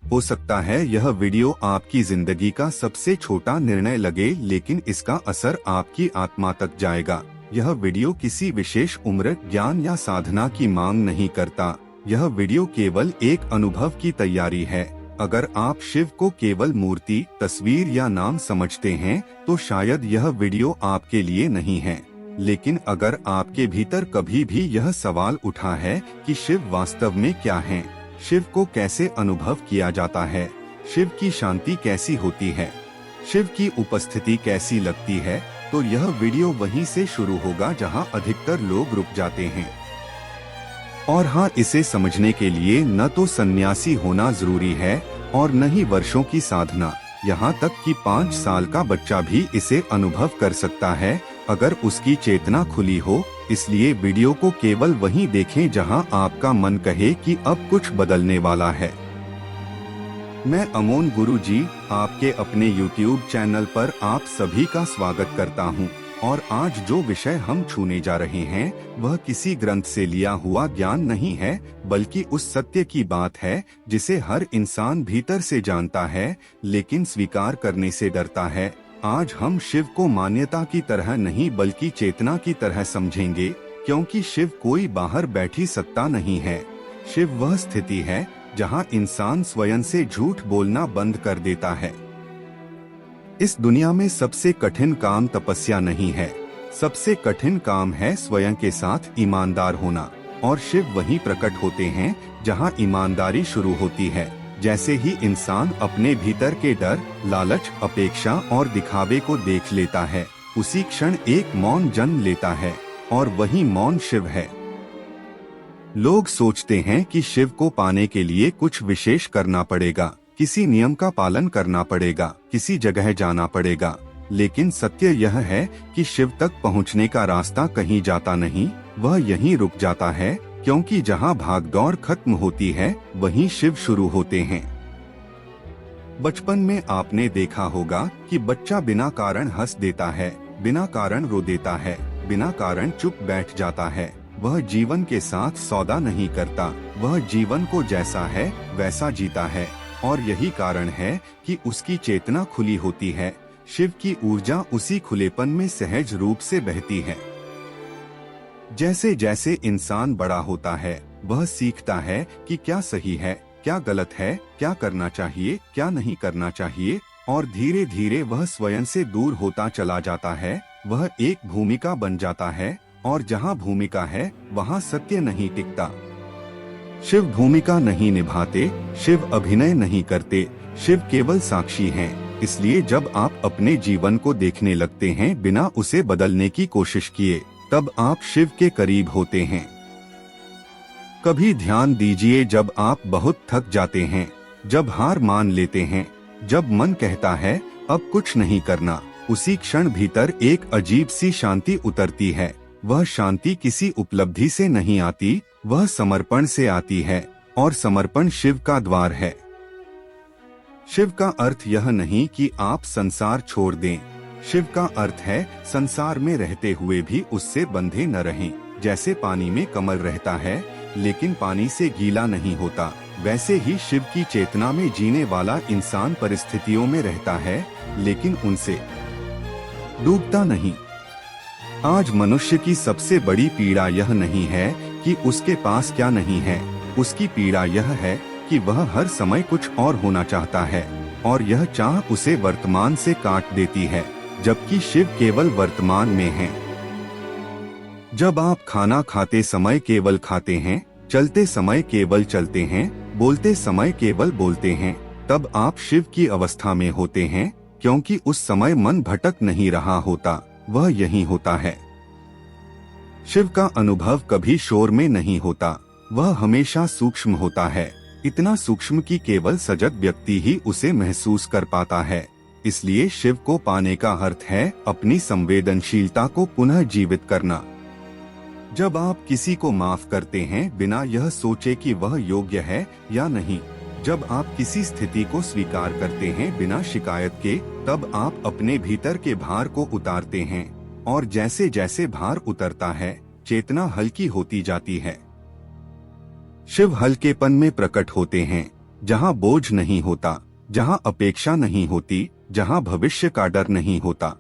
हो सकता है यह वीडियो आपकी जिंदगी का सबसे छोटा निर्णय लगे, लेकिन इसका असर आपकी आत्मा तक जाएगा। यह वीडियो किसी विशेष उम्र, ज्ञान या साधना की मांग नहीं करता। यह वीडियो केवल एक अनुभव की तैयारी है। अगर आप शिव को केवल मूर्ति, तस्वीर या नाम समझते हैं, तो शायद यह वीडियो आपके लिए नहीं है। लेकिन अगर आपके भीतर कभी भी यह सवाल उठा है कि शिव वास्तव में क्या है, शिव को कैसे अनुभव किया जाता है, शिव की शांति कैसी होती है, शिव की उपस्थिति कैसी लगती है, तो यह वीडियो वहीं से शुरू होगा जहां अधिकतर लोग रुक जाते हैं। और हाँ, इसे समझने के लिए न तो सन्यासी होना जरूरी है और न ही वर्षों की साधना। यहाँ तक कि 5 साल का बच्चा भी इसे अनुभव कर सकता है अगर उसकी चेतना खुली हो। इसलिए वीडियो को केवल वहीं देखें जहां आपका मन कहे कि अब कुछ बदलने वाला है। मैं अमोन गुरुजी आपके अपने YouTube चैनल पर आप सभी का स्वागत करता हूं। और आज जो विषय हम छूने जा रहे हैं वह किसी ग्रंथ से लिया हुआ ज्ञान नहीं है, बल्कि उस सत्य की बात है जिसे हर इंसान भीतर से जानता है लेकिन स्वीकार करने से डरता है। आज हम शिव को मान्यता की तरह नहीं बल्कि चेतना की तरह समझेंगे, क्योंकि शिव कोई बाहर बैठी सत्ता नहीं है। शिव वह स्थिति है जहां इंसान स्वयं से झूठ बोलना बंद कर देता है। इस दुनिया में सबसे कठिन काम तपस्या नहीं है, सबसे कठिन काम है स्वयं के साथ ईमानदार होना। और शिव वहीं प्रकट होते हैं जहां ईमानदारी शुरू होती है। जैसे ही इंसान अपने भीतर के डर, लालच, अपेक्षा और दिखावे को देख लेता है, उसी क्षण एक मौन जन्म लेता है, और वही मौन शिव है। लोग सोचते हैं कि शिव को पाने के लिए कुछ विशेष करना पड़ेगा, किसी नियम का पालन करना पड़ेगा, किसी जगह जाना पड़ेगा। लेकिन सत्य यह है कि शिव तक पहुंचने का रास्ता कहीं जाता नहीं, वह यहीं रुक जाता है, क्योंकि जहां भागदौड़ खत्म होती है वहीं शिव शुरू होते हैं। बचपन में आपने देखा होगा कि बच्चा बिना कारण हंस देता है, बिना कारण रो देता है, बिना कारण चुप बैठ जाता है। वह जीवन के साथ सौदा नहीं करता, वह जीवन को जैसा है वैसा जीता है। और यही कारण है कि उसकी चेतना खुली होती है। शिव की ऊर्जा उसी खुलेपन में सहज रूप से बहती है। जैसे जैसे इंसान बड़ा होता है, वह सीखता है कि क्या सही है, क्या गलत है, क्या करना चाहिए, क्या नहीं करना चाहिए, और धीरे धीरे वह स्वयं से दूर होता चला जाता है। वह एक भूमिका बन जाता है, और जहाँ भूमिका है वहाँ सत्य नहीं टिकता। शिव भूमिका नहीं निभाते, शिव अभिनय नहीं करते, शिव केवल साक्षी हैं। इसलिए जब आप अपने जीवन को देखने लगते हैं बिना उसे बदलने की कोशिश किए, तब आप शिव के करीब होते हैं। कभी ध्यान दीजिए जब आप बहुत थक जाते हैं, जब हार मान लेते हैं, जब मन कहता है अब कुछ नहीं करना, उसी क्षण भीतर एक अजीब सी शांति उतरती है। वह शांति किसी उपलब्धि से नहीं आती, वह समर्पण से आती है, और समर्पण शिव का द्वार है। शिव का अर्थ यह नहीं कि आप संसार छोड़ दें। शिव का अर्थ है संसार में रहते हुए भी उससे बंधे न रहें। जैसे पानी में कमल रहता है लेकिन पानी से गीला नहीं होता, वैसे ही शिव की चेतना में जीने वाला इंसान परिस्थितियों में रहता है लेकिन उनसे डूबता नहीं। आज मनुष्य की सबसे बड़ी पीड़ा यह नहीं है कि उसके पास क्या नहीं है, उसकी पीड़ा यह है कि वह हर समय कुछ और होना चाहता है, और यह चाह उसे वर्तमान से काट देती है, जबकि शिव केवल वर्तमान में है। जब आप खाना खाते समय केवल खाते हैं, चलते समय केवल चलते हैं, बोलते समय केवल बोलते हैं, तब आप शिव की अवस्था में होते हैं, क्योंकि उस समय मन भटक नहीं रहा होता, वह यही होता है। शिव का अनुभव कभी शोर में नहीं होता, वह हमेशा सूक्ष्म होता है, इतना सूक्ष्म कि केवल सजग व्यक्ति ही उसे महसूस कर पाता है। इसलिए शिव को पाने का अर्थ है अपनी संवेदनशीलता को पुनः जीवित करना। जब आप किसी को माफ करते हैं बिना यह सोचे कि वह योग्य है या नहीं, जब आप किसी स्थिति को स्वीकार करते हैं बिना शिकायत के, तब आप अपने भीतर के भार को उतारते हैं। और जैसे जैसे भार उतरता है चेतना हल्की होती जाती है। शिव हल्केपन में प्रकट होते हैं, जहाँ बोझ नहीं होता, जहाँ अपेक्षा नहीं होती, जहाँ भविष्य का डर नहीं होता।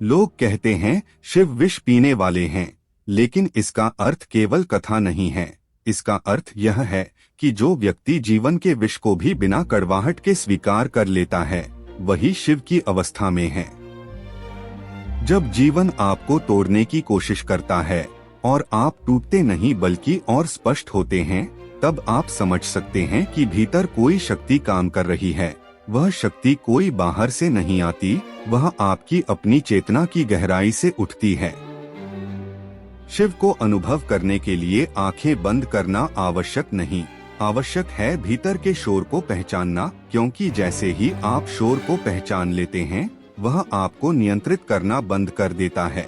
लोग कहते हैं शिव विष पीने वाले हैं, लेकिन इसका अर्थ केवल कथा नहीं है। इसका अर्थ यह है कि जो व्यक्ति जीवन के विष को भी बिना कड़वाहट के स्वीकार कर लेता है, वही शिव की अवस्था में है। जब जीवन आपको तोड़ने की कोशिश करता है और आप टूटते नहीं बल्कि और स्पष्ट होते हैं, तब आप समझ सकते हैं कि भीतर कोई शक्ति काम कर रही है। वह शक्ति कोई बाहर से नहीं आती, वह आपकी अपनी चेतना की गहराई से उठती है। शिव को अनुभव करने के लिए आंखें बंद करना आवश्यक नहीं, आवश्यक है भीतर के शोर को पहचानना, क्योंकि जैसे ही आप शोर को पहचान लेते हैं, वह आपको नियंत्रित करना बंद कर देता है।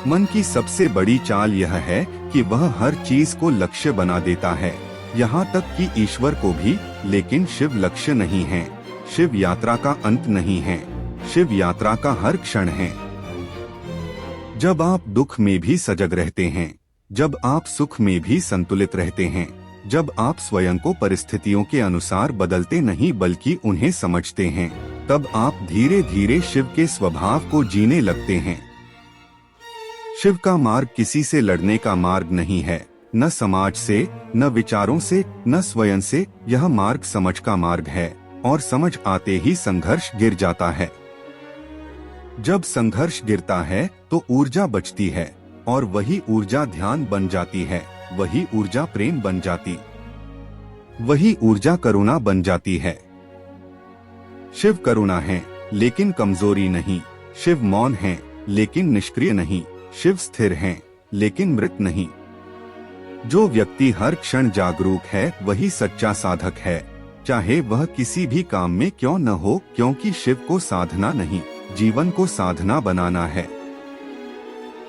मन की सबसे बड़ी चाल यह है कि वह हर चीज को लक्ष्य बना देता है, यहाँ तक कि ईश्वर को भी। लेकिन शिव लक्ष्य नहीं है, शिव यात्रा का अंत नहीं है, शिव यात्रा का हर क्षण है। जब आप दुख में भी सजग रहते हैं, जब आप सुख में भी संतुलित रहते हैं, जब आप स्वयं को परिस्थितियों के अनुसार बदलते नहीं बल्कि उन्हें समझते हैं, तब आप धीरे धीरे शिव के स्वभाव को जीने लगते हैं। शिव का मार्ग किसी से लड़ने का मार्ग नहीं है, न समाज से, न विचारों से, न स्वयं से। यह मार्ग समझ का मार्ग है, और समझ आते ही संघर्ष गिर जाता है। जब संघर्ष गिरता है तो ऊर्जा बचती है, और वही ऊर्जा ध्यान बन जाती है, वही ऊर्जा प्रेम बन जाती, वही ऊर्जा करुणा बन जाती है। शिव करुणा है लेकिन कमजोरी नहीं, शिव मौन है लेकिन निष्क्रिय नहीं, शिव स्थिर हैं लेकिन मृत नहीं। जो व्यक्ति हर क्षण जागरूक है वही सच्चा साधक है, चाहे वह किसी भी काम में क्यों न हो, क्योंकि शिव को साधना नहीं, जीवन को साधना बनाना है।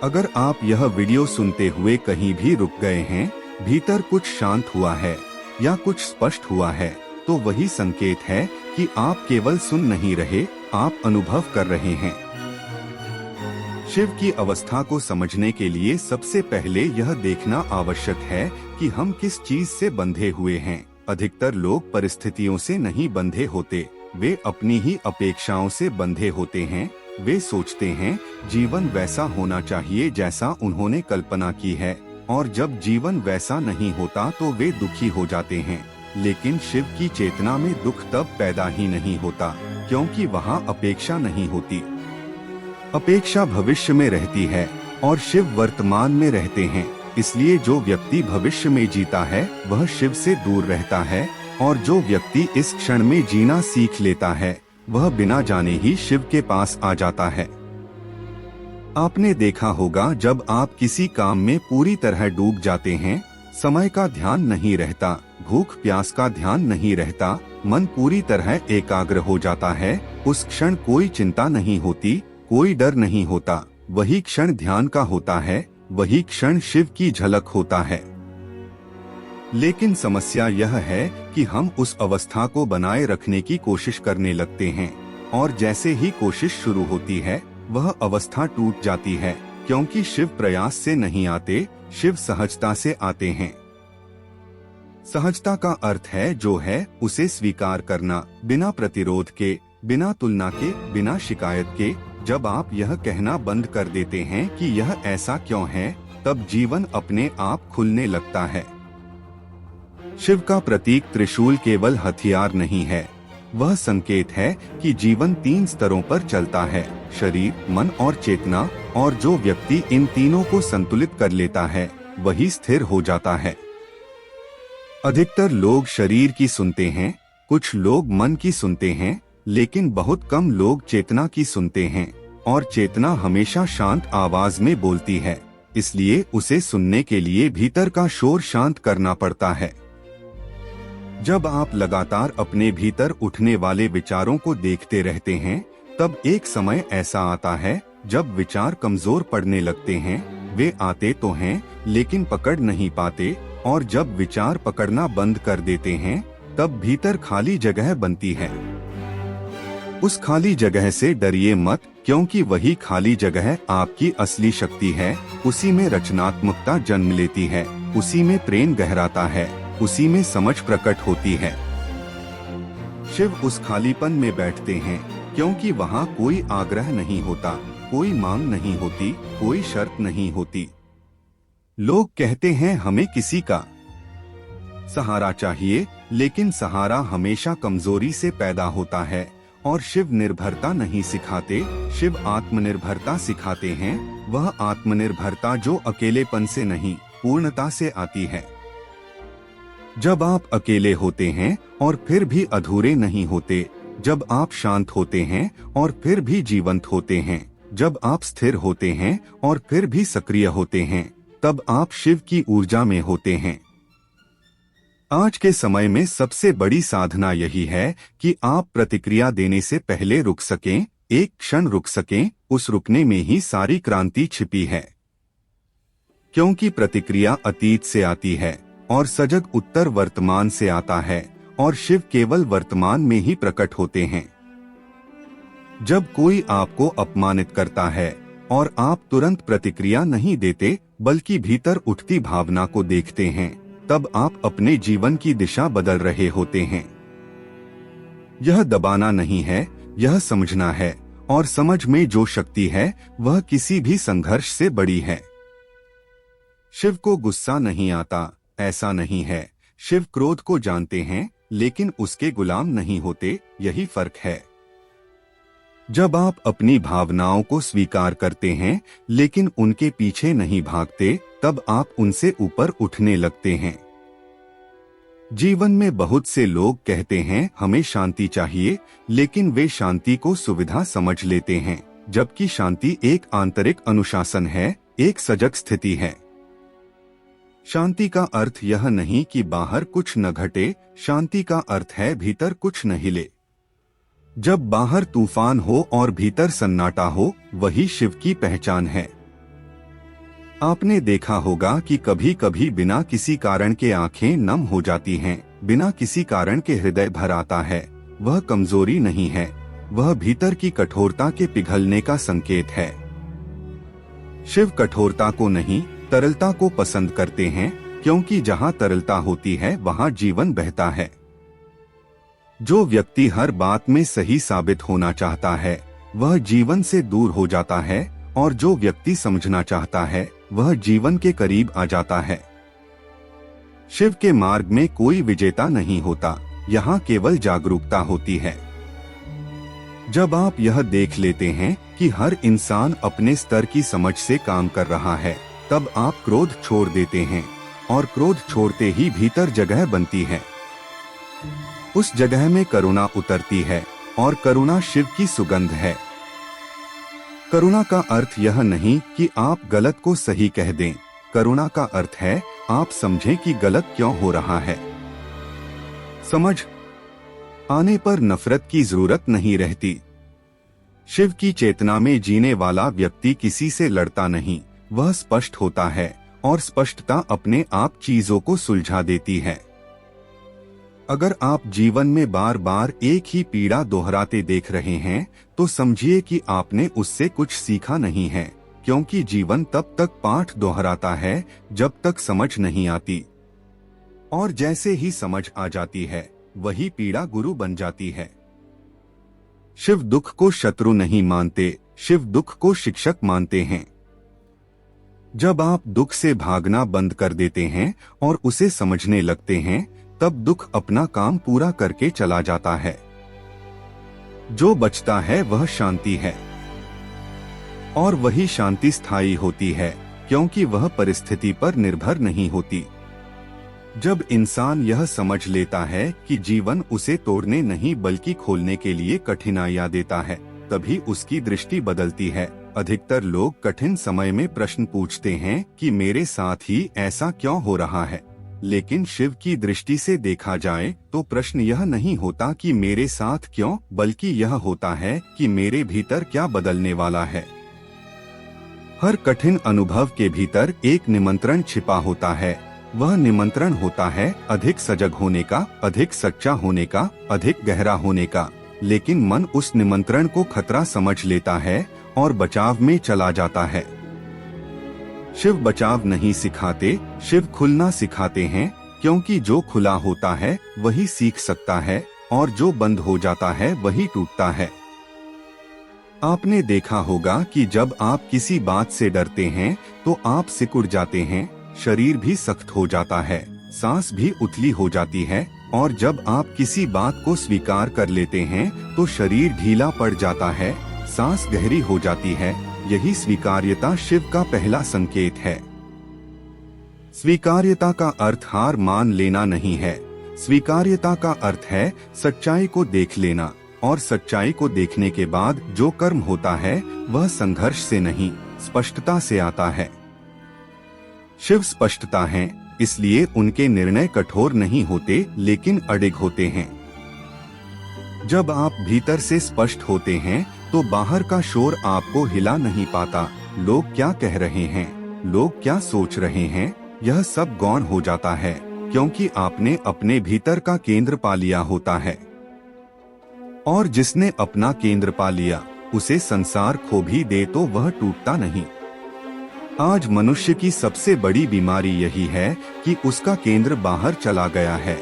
अगर आप यह वीडियो सुनते हुए कहीं भी रुक गए हैं, भीतर कुछ शांत हुआ है या कुछ स्पष्ट हुआ है, तो वही संकेत है कि आप केवल सुन नहीं रहे, आप अनुभव कर रहे हैं। शिव की अवस्था को समझने के लिए सबसे पहले यह देखना आवश्यक है कि हम किस चीज से बंधे हुए हैं। अधिकतर लोग परिस्थितियों से नहीं बंधे होते, वे अपनी ही अपेक्षाओं से बंधे होते हैं। वे सोचते हैं जीवन वैसा होना चाहिए जैसा उन्होंने कल्पना की है, और जब जीवन वैसा नहीं होता तो वे दुखी हो जाते हैं। लेकिन शिव की चेतना में दुख तब पैदा ही नहीं होता, क्योंकि वहाँ अपेक्षा नहीं होती। अपेक्षा भविष्य में रहती है और शिव वर्तमान में रहते हैं। इसलिए जो व्यक्ति भविष्य में जीता है वह शिव से दूर रहता है, और जो व्यक्ति इस क्षण में जीना सीख लेता है वह बिना जाने ही शिव के पास आ जाता है। आपने देखा होगा जब आप किसी काम में पूरी तरह डूब जाते हैं, समय का ध्यान नहीं रहता, भूख प्यास का ध्यान नहीं रहता, मन पूरी तरह एकाग्र हो जाता है। उस क्षण कोई चिंता नहीं होती, कोई डर नहीं होता, वही क्षण ध्यान का होता है, वही क्षण शिव की झलक होता है। लेकिन समस्या यह है कि हम उस अवस्था को बनाए रखने की कोशिश करने लगते हैं, और जैसे ही कोशिश शुरू होती है वह अवस्था टूट जाती है, क्योंकि शिव प्रयास से नहीं आते, शिव सहजता से आते हैं। सहजता का अर्थ है जो है उसे स्वीकार करना, बिना प्रतिरोध के, बिना तुलना के, बिना शिकायत के। जब आप यह कहना बंद कर देते हैं कि यह ऐसा क्यों है, तब जीवन अपने आप खुलने लगता है। शिव का प्रतीक त्रिशूल केवल हथियार नहीं है, वह संकेत है कि जीवन 3 स्तरों पर चलता है, शरीर, मन और चेतना, और जो व्यक्ति इन तीनों को संतुलित कर लेता है वही स्थिर हो जाता है। अधिकतर लोग शरीर की सुनते हैं, कुछ लोग मन की सुनते हैं, लेकिन बहुत कम लोग चेतना की सुनते हैं, और चेतना हमेशा शांत आवाज में बोलती है, इसलिए उसे सुनने के लिए भीतर का शोर शांत करना पड़ता है। जब आप लगातार अपने भीतर उठने वाले विचारों को देखते रहते हैं, तब एक समय ऐसा आता है जब विचार कमजोर पड़ने लगते हैं। वे आते तो हैं लेकिन पकड़ नहीं पाते, और जब विचार पकड़ना बंद कर देते हैं तब भीतर खाली जगह बनती है। उस खाली जगह से डरिए मत, क्योंकि वही खाली जगह आपकी असली शक्ति है। उसी में रचनात्मकता जन्म लेती है, उसी में प्रेम गहराता है, उसी में समझ प्रकट होती है। शिव उस खालीपन में बैठते हैं क्योंकि वहाँ कोई आग्रह नहीं होता, कोई मांग नहीं होती, कोई शर्त नहीं होती। लोग कहते हैं हमें किसी का सहारा चाहिए, लेकिन सहारा हमेशा कमजोरी से पैदा होता है। और शिव निर्भरता नहीं सिखाते, शिव आत्मनिर्भरता सिखाते हैं। वह आत्मनिर्भरता जो अकेलेपन से नहीं, पूर्णता से आती है। जब आप अकेले होते हैं और फिर भी अधूरे नहीं होते, जब आप शांत होते हैं और फिर भी जीवंत होते हैं, जब आप स्थिर होते हैं और फिर भी सक्रिय होते हैं, तब आप शिव की ऊर्जा में होते हैं। आज के समय में सबसे बड़ी साधना यही है कि आप प्रतिक्रिया देने से पहले रुक सकें, एक क्षण रुक सकें। उस रुकने में ही सारी क्रांति छिपी है, क्योंकि प्रतिक्रिया अतीत से आती है और सजग उत्तर वर्तमान से आता है, और शिव केवल वर्तमान में ही प्रकट होते हैं। जब कोई आपको अपमानित करता है और आप तुरंत प्रतिक्रिया नहीं देते, बल्कि भीतर उठती भावना को देखते हैं, तब आप अपने जीवन की दिशा बदल रहे होते हैं। यह दबाना नहीं है, यह समझना है, और समझ में जो शक्ति है वह किसी भी संघर्ष से बड़ी है। शिव को गुस्सा नहीं आता, ऐसा नहीं है। शिव क्रोध को जानते हैं, लेकिन उसके गुलाम नहीं होते, यही फर्क है। जब आप अपनी भावनाओं को स्वीकार करते हैं लेकिन उनके पीछे नहीं भागते, तब आप उनसे ऊपर उठने लगते हैं। जीवन में बहुत से लोग कहते हैं हमें शांति चाहिए, लेकिन वे शांति को सुविधा समझ लेते हैं, जबकि शांति एक आंतरिक अनुशासन है, एक सजग स्थिति है। शांति का अर्थ यह नहीं कि बाहर कुछ न घटे, शांति का अर्थ है भीतर कुछ न हिले। जब बाहर तूफान हो और भीतर सन्नाटा हो, वही शिव की पहचान है। आपने देखा होगा कि कभी कभी बिना किसी कारण के आंखें नम हो जाती हैं, बिना किसी कारण के हृदय भर आता है। वह कमजोरी नहीं है, वह भीतर की कठोरता के पिघलने का संकेत है। शिव कठोरता को नहीं, तरलता को पसंद करते हैं, क्योंकि जहाँ तरलता होती है वहाँ जीवन बहता है। जो व्यक्ति हर बात में सही साबित होना चाहता है, वह जीवन से दूर हो जाता है, और जो व्यक्ति समझना चाहता है, वह जीवन के करीब आ जाता है। शिव के मार्ग में कोई विजेता नहीं होता, यहाँ केवल जागरूकता होती है। जब आप यह देख लेते हैं कि हर इंसान अपने स्तर की समझ से काम कर रहा है, तब आप क्रोध छोड़ देते हैं, और क्रोध छोड़ते ही भीतर जगह बनती है। उस जगह में करुणा उतरती है, और करुणा शिव की सुगंध है। करुणा का अर्थ यह नहीं कि आप गलत को सही कह दें, करुणा का अर्थ है आप समझें कि गलत क्यों हो रहा है। समझ आने पर नफरत की जरूरत नहीं रहती। शिव की चेतना में जीने वाला व्यक्ति किसी से लड़ता नहीं, वह स्पष्ट होता है, और स्पष्टता अपने आप चीजों को सुलझा देती है। अगर आप जीवन में बार बार एक ही पीड़ा दोहराते देख रहे हैं, तो समझिए कि आपने उससे कुछ सीखा नहीं है, क्योंकि जीवन तब तक पाठ दोहराता है जब तक समझ नहीं आती, और जैसे ही समझ आ जाती है, वही पीड़ा गुरु बन जाती है। शिव दुख को शत्रु नहीं मानते, शिव दुख को शिक्षक मानते हैं। जब आप दुख से भागना बंद कर देते हैं और उसे समझने लगते हैं, तब दुख अपना काम पूरा करके चला जाता है। जो बचता है वह शांति है, और वही शांति स्थायी होती है, क्योंकि वह परिस्थिति पर निर्भर नहीं होती। जब इंसान यह समझ लेता है कि जीवन उसे तोड़ने नहीं बल्कि खोलने के लिए कठिनाइयां देता है, तभी उसकी दृष्टि बदलती है। अधिकतर लोग कठिन समय में प्रश्न पूछते हैं कि मेरे साथ ही ऐसा क्यों हो रहा है, लेकिन शिव की दृष्टि से देखा जाए तो प्रश्न यह नहीं होता कि मेरे साथ क्यों, बल्कि यह होता है कि मेरे भीतर क्या बदलने वाला है। हर कठिन अनुभव के भीतर एक निमंत्रण छिपा होता है। वह निमंत्रण होता है अधिक सजग होने का, अधिक सच्चा होने का, अधिक गहरा होने का। लेकिन मन उस निमंत्रण को खतरा समझ लेता है और बचाव में चला जाता है। शिव बचाव नहीं सिखाते, शिव खुलना सिखाते हैं, क्योंकि जो खुला होता है वही सीख सकता है और जो बंद हो जाता है वही टूटता है। आपने देखा होगा कि जब आप किसी बात से डरते हैं तो आप सिकुड़ जाते हैं, शरीर भी सख्त हो जाता है, सांस भी उथली हो जाती है, और जब आप किसी बात को स्वीकार कर लेते हैं तो शरीर ढीला पड़ जाता है, सांस गहरी हो जाती है। यही स्वीकार्यता शिव का पहला संकेत है। स्वीकार्यता का अर्थ हार मान लेना नहीं है। स्वीकार्यता का अर्थ है सच्चाई को देख लेना, और सच्चाई को देखने के बाद जो कर्म होता है वह संघर्ष से नहीं, स्पष्टता से आता है। शिव स्पष्टता है, इसलिए उनके निर्णय कठोर नहीं होते लेकिन अडिग होते हैं। जब आप भीतर से स्पष्ट होते हैं तो बाहर का शोर आपको हिला नहीं पाता। लोग क्या कह रहे हैं, लोग क्या सोच रहे हैं, यह सब गौण हो जाता है, क्योंकि आपने अपने भीतर का केंद्र पा लिया होता है। और जिसने अपना केंद्र पा लिया, उसे संसार खो भी दे तो वह टूटता नहीं। आज मनुष्य की सबसे बड़ी बीमारी यही है कि उसका केंद्र बाहर चला गया है।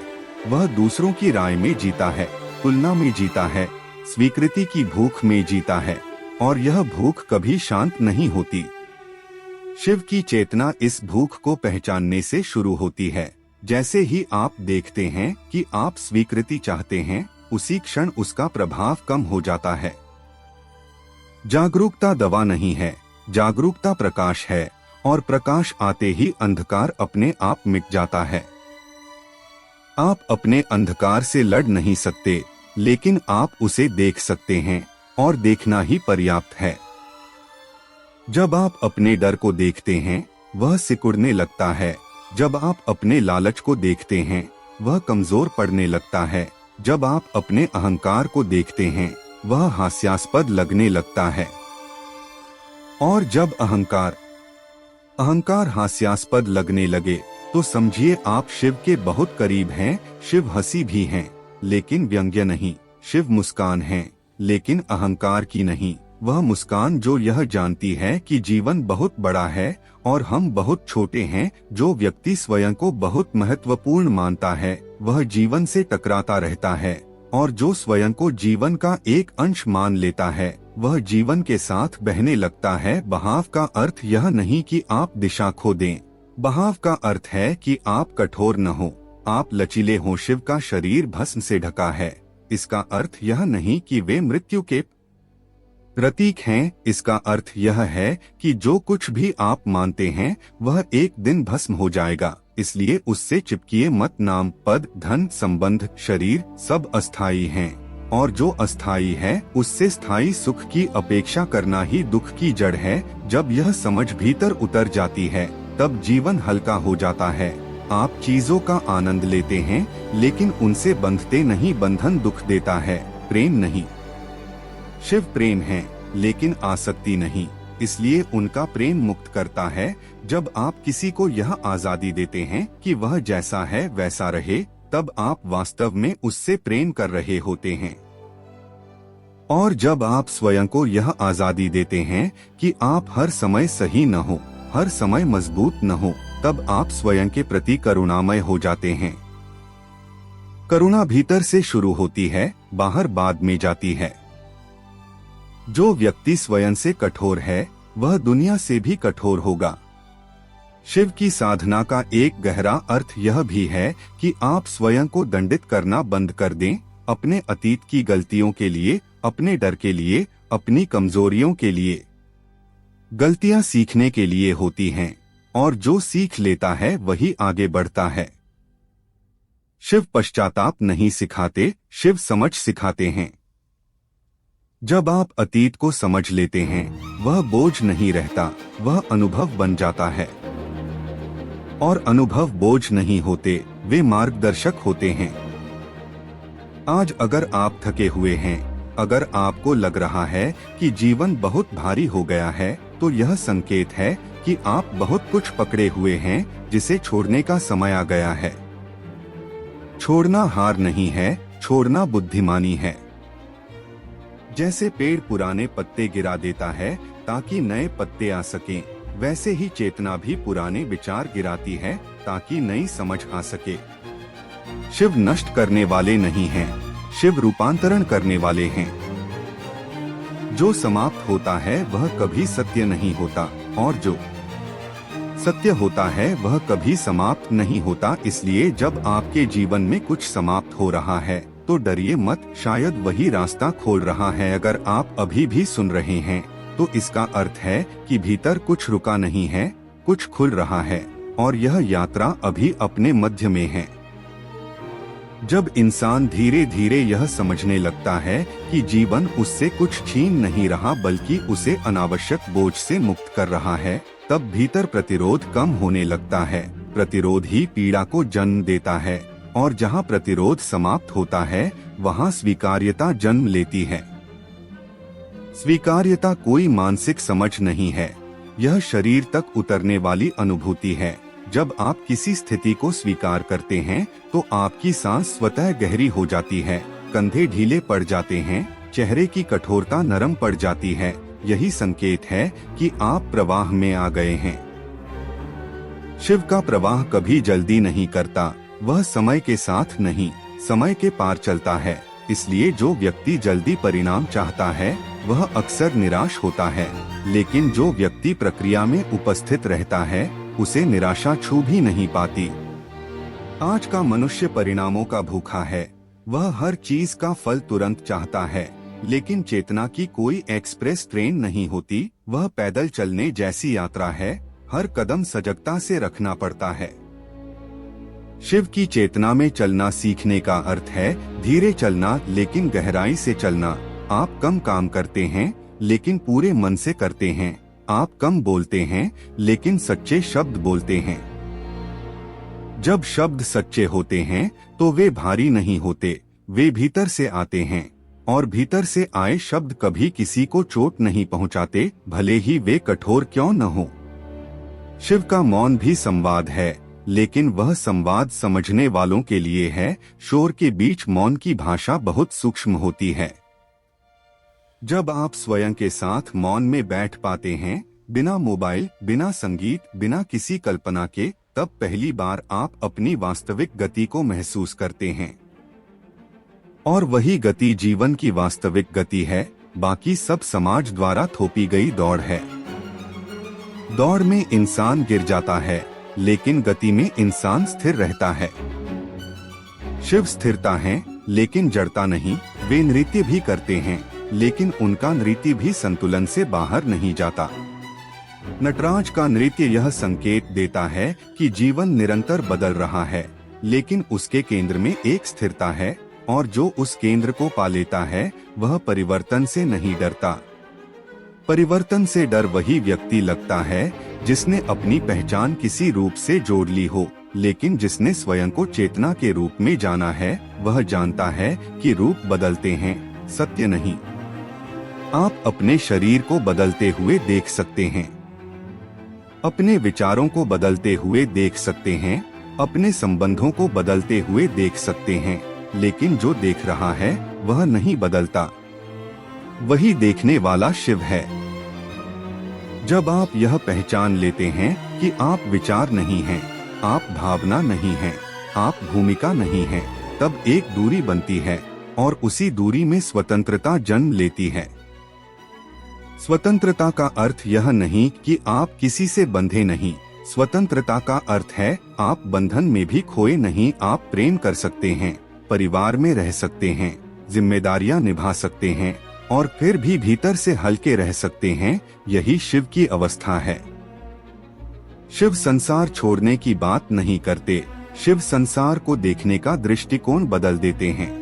वह दूसरों की राय में जीता है, तुलना में जीता है, स्वीकृति की भूख में जीता है, और यह भूख कभी शांत नहीं होती। शिव की चेतना इस भूख को पहचानने से शुरू होती है। जैसे ही आप देखते हैं कि आप स्वीकृति चाहते हैं, उसी क्षण उसका प्रभाव कम हो जाता है। जागरूकता दवा नहीं है, जागरूकता प्रकाश है, और प्रकाश आते ही अंधकार अपने आप मिट जाता है। आप अपने अंधकार से लड़ नहीं सकते, लेकिन आप उसे देख सकते हैं, और देखना ही पर्याप्त है। जब आप अपने डर को देखते हैं, वह सिकुड़ने लगता है। जब आप अपने लालच को देखते हैं, वह कमजोर पड़ने लगता है। जब आप अपने अहंकार को देखते हैं, वह हास्यास्पद लगने लगता है। और जब अहंकार हास्यास्पद लगने लगे तो समझिए आप शिव के बहुत करीब हैं। शिव हंसी भी हैं, लेकिन व्यंग्य नहीं। शिव मुस्कान है, लेकिन अहंकार की नहीं। वह मुस्कान जो यह जानती है कि जीवन बहुत बड़ा है और हम बहुत छोटे हैं। जो व्यक्ति स्वयं को बहुत महत्वपूर्ण मानता है, वह जीवन से टकराता रहता है, और जो स्वयं को जीवन का एक अंश मान लेता है, वह जीवन के साथ बहने लगता है। बहाव का अर्थ यह नहीं कि आप दिशा खो दें। बहाव का अर्थ है कि आप कठोर न हो, आप लचीले हों। शिव का शरीर भस्म से ढका है, इसका अर्थ यह नहीं कि वे मृत्यु के प्रतीक हैं। इसका अर्थ यह है कि जो कुछ भी आप मानते हैं वह एक दिन भस्म हो जाएगा, इसलिए उससे चिपकिए मत। नाम, पद, धन, संबंध, शरीर सब अस्थायी हैं, और जो अस्थायी है उससे स्थायी सुख की अपेक्षा करना ही दुख की जड़ है। जब यह समझ भीतर उतर जाती है, तब जीवन हल्का हो जाता है। आप चीजों का आनंद लेते हैं, लेकिन उनसे बंधते नहीं। बंधन दुख देता है, प्रेम नहीं। शिव प्रेम है, लेकिन आसक्ति नहीं, इसलिए उनका प्रेम मुक्त करता है। जब आप किसी को यह आजादी देते हैं कि वह जैसा है वैसा रहे, तब आप वास्तव में उससे प्रेम कर रहे होते हैं। और जब आप स्वयं को यह आजादी देते हैं कि आप हर समय सही न हो, हर समय मजबूत न हो, तब आप स्वयं के प्रति करुणामय हो जाते हैं। करुणा भीतर से शुरू होती है, बाहर बाद में जाती है। जो व्यक्ति स्वयं से कठोर है, वह दुनिया से भी कठोर होगा। शिव की साधना का एक गहरा अर्थ यह भी है कि आप स्वयं को दंडित करना बंद कर दें। अपने अतीत की गलतियों के लिए, अपने डर के लिए, अपनी कमजोरियों के लिए। गलतियां सीखने के लिए होती हैं, और जो सीख लेता है वही आगे बढ़ता है। शिव पश्चाताप नहीं सिखाते, शिव समझ सिखाते हैं। जब आप अतीत को समझ लेते हैं, वह बोझ नहीं रहता, वह अनुभव बन जाता है। और अनुभव बोझ नहीं होते, वे मार्गदर्शक होते हैं। आज अगर आप थके हुए हैं, अगर आपको लग रहा है कि जीवन बहुत भारी हो गया है, तो यह संकेत है कि आप बहुत कुछ पकड़े हुए हैं, जिसे छोड़ने का समय आ गया है। छोड़ना हार नहीं है, छोड़ना बुद्धिमानी है। जैसे पेड़ पुराने पत्ते गिरा देता है ताकि नए पत्ते आ सकें, वैसे ही चेतना भी पुराने विचार गिराती है ताकि नई समझ आ सके। शिव नष्ट करने वाले नहीं हैं, शिव रूपांतरण करने वाले हैं। जो समाप्त होता है वह कभी सत्य नहीं होता, और जो सत्य होता है वह कभी समाप्त नहीं होता। इसलिए जब आपके जीवन में कुछ समाप्त हो रहा है तो डरिए मत, शायद वही रास्ता खोल रहा है। अगर आप अभी भी सुन रहे हैं तो इसका अर्थ है कि भीतर कुछ रुका नहीं है, कुछ खुल रहा है, और यह यात्रा अभी अपने मध्य में है। जब इंसान धीरे धीरे यह समझने लगता है कि जीवन उससे कुछ छीन नहीं रहा बल्कि उसे अनावश्यक बोझ से मुक्त कर रहा है, तब भीतर प्रतिरोध कम होने लगता है। प्रतिरोध ही पीड़ा को जन्म देता है, और जहाँ प्रतिरोध समाप्त होता है वहाँ स्वीकार्यता जन्म लेती है। स्वीकार्यता कोई मानसिक समझ नहीं है, यह शरीर तक उतरने वाली अनुभूति है। जब आप किसी स्थिति को स्वीकार करते हैं तो आपकी सांस स्वतः गहरी हो जाती है, कंधे ढीले पड़ जाते हैं, चेहरे की कठोरता नरम पड़ जाती है। यही संकेत है कि आप प्रवाह में आ गए हैं। शिव का प्रवाह कभी जल्दी नहीं करता, वह समय के साथ नहीं, समय के पार चलता है। इसलिए जो व्यक्ति जल्दी परिणाम चाहता है वह अक्सर निराश होता है, लेकिन जो व्यक्ति प्रक्रिया में उपस्थित रहता है उसे निराशा छू भी नहीं पाती। आज का मनुष्य परिणामों का भूखा है, वह हर चीज का फल तुरंत चाहता है, लेकिन चेतना की कोई एक्सप्रेस ट्रेन नहीं होती, वह पैदल चलने जैसी यात्रा है, हर कदम सजगता से रखना पड़ता है। शिव की चेतना में चलना सीखने का अर्थ है धीरे चलना लेकिन गहराई से चलना। आप कम काम करते हैं लेकिन पूरे मन से करते हैं, आप कम बोलते हैं लेकिन सच्चे शब्द बोलते हैं। जब शब्द सच्चे होते हैं तो वे भारी नहीं होते, वे भीतर से आते हैं, और भीतर से आए शब्द कभी किसी को चोट नहीं पहुंचाते, भले ही वे कठोर क्यों न हो। शिव का मौन भी संवाद है, लेकिन वह संवाद समझने वालों के लिए है। शोर के बीच मौन की भाषा बहुत सूक्ष्म होती है। जब आप स्वयं के साथ मौन में बैठ पाते हैं, बिना मोबाइल, बिना संगीत, बिना किसी कल्पना के, तब पहली बार आप अपनी वास्तविक गति को महसूस करते हैं। और वही गति जीवन की वास्तविक गति है, बाकी सब समाज द्वारा थोपी गई दौड़ है। दौड़ में इंसान गिर जाता है, लेकिन गति में इंसान स्थिर रहता है। शिव स्थिरता है लेकिन जड़ता नहीं। वे नृत्य भी करते हैं लेकिन उनका नृत्य भी संतुलन से बाहर नहीं जाता। नटराज का नृत्य यह संकेत देता है कि जीवन निरंतर बदल रहा है, लेकिन उसके केंद्र में एक स्थिरता है, और जो उस केंद्र को पा लेता है वह परिवर्तन से नहीं डरता। परिवर्तन से डर वही व्यक्ति लगता है जिसने अपनी पहचान किसी रूप से जोड़ ली हो, लेकिन जिसने स्वयं को चेतना के रूप में जाना है वह जानता है कि रूप बदलते हैं, सत्य नहीं। आप अपने शरीर को बदलते हुए देख सकते हैं, अपने विचारों को बदलते हुए देख सकते हैं, अपने संबंधों को बदलते हुए देख सकते हैं, लेकिन जो देख रहा है वह नहीं बदलता। वही देखने वाला शिव है। जब आप यह पहचान लेते हैं कि आप विचार नहीं हैं, आप भावना नहीं हैं, आप भूमिका नहीं हैं, तब एक दूरी बनती है, और उसी दूरी में स्वतंत्रता जन्म लेती है। स्वतंत्रता का अर्थ यह नहीं कि आप किसी से बंधे नहीं, स्वतंत्रता का अर्थ है आप बंधन में भी खोए नहीं। आप प्रेम कर सकते हैं, परिवार में रह सकते हैं, जिम्मेदारियां निभा सकते हैं, और फिर भी भीतर से हल्के रह सकते हैं। यही शिव की अवस्था है। शिव संसार छोड़ने की बात नहीं करते, शिव संसार को देखने का दृष्टिकोण बदल देते हैं।